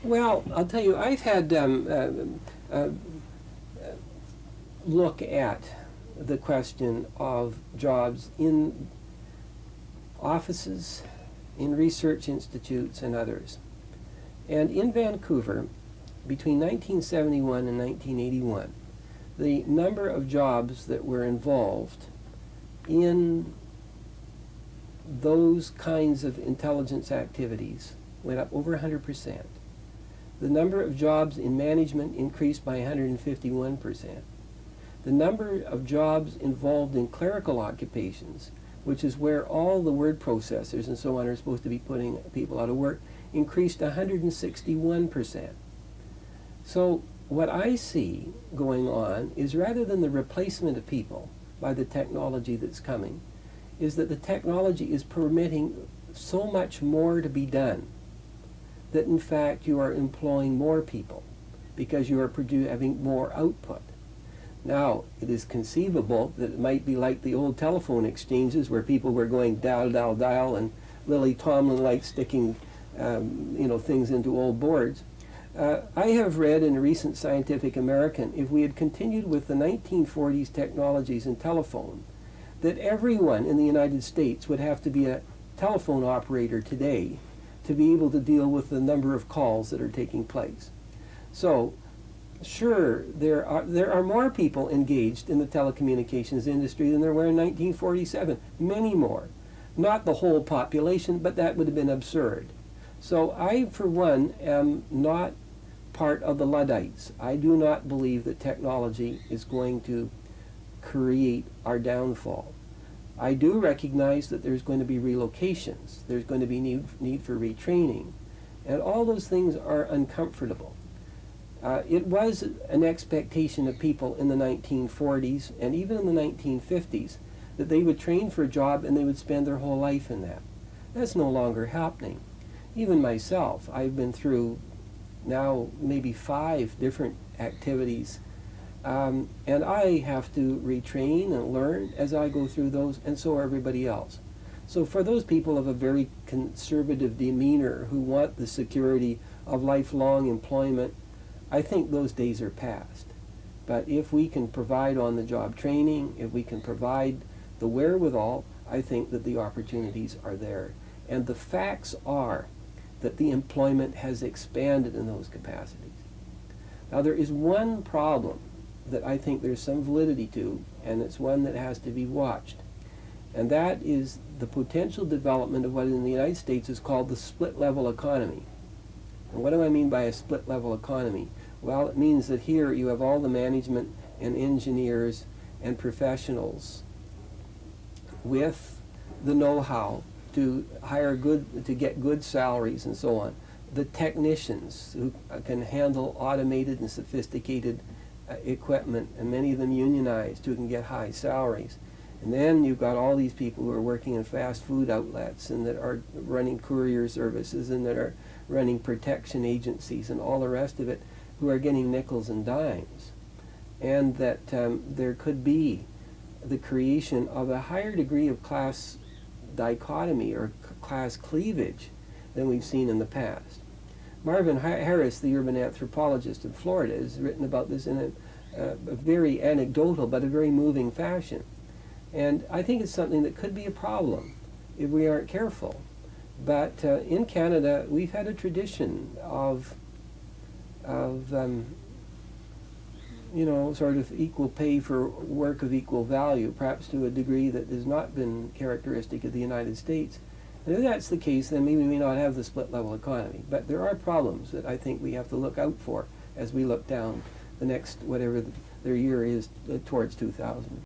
Well, I'll tell you, I've had look at the question of jobs in offices, in research institutes, and others. And in Vancouver, between 1971 and 1981, the number of jobs that were involved in those kinds of intelligence activities went up over 100%. The number of jobs in management increased by 151%. The number of jobs involved in clerical occupations, which is where all the word processors and so on are supposed to be putting people out of work, increased 161%. So what I see going on is, rather than the replacement of people by the technology that's coming, is that the technology is permitting so much more to be done that in fact you are employing more people because you are having more output. Now, it is conceivable that it might be like the old telephone exchanges where people were going dial, dial, dial, and Lily Tomlin like sticking things into old boards. I have read in a recent Scientific American, if we had continued with the 1940s technologies in telephone, that everyone in the United States would have to be a telephone operator today to be able to deal with the number of calls that are taking place. So, sure, there are more people engaged in the telecommunications industry than there were in 1947. Many more. Not the whole population, but that would have been absurd. So I, for one, am not part of the Luddites. I do not believe that technology is going to create our downfall. I do recognize that there's going to be relocations. There's going to be need for retraining. And all those things are uncomfortable. It was an expectation of people in the 1940s and even in the 1950s that they would train for a job and they would spend their whole life in that. That's no longer happening. Even myself, I've been through now maybe 5 different activities, and I have to retrain and learn as I go through those, and so everybody else. So for those people of a very conservative demeanor who want the security of lifelong employment, I think those days are past. But if we can provide on-the-job training, if we can provide the wherewithal, I think that the opportunities are there. And the facts are that the employment has expanded in those capacities. Now, there is one problem that I think there's some validity to, and it's one that has to be watched. And that is the potential development of what in the United States is called the split-level economy. And what do I mean by a split-level economy? Well, it means that here you have all the management and engineers and professionals with the know-how to to get good salaries and so on. The technicians who can handle automated and sophisticated equipment, and many of them unionized, who can get high salaries. And then you've got all these people who are working in fast food outlets and that are running courier services and that are running protection agencies and all the rest of it, who are getting nickels and dimes. And that there could be the creation of a higher degree of class dichotomy or class cleavage than we've seen in the past. Marvin Harris, the urban anthropologist in Florida, has written about this in a very anecdotal but a very moving fashion. And I think it's something that could be a problem if we aren't careful. But in Canada, we've had a tradition of sort of equal pay for work of equal value, perhaps to a degree that has not been characteristic of the United States. And if that's the case, then maybe we may not have the split-level economy. But there are problems that I think we have to look out for as we look down the next, whatever their year is, towards 2000.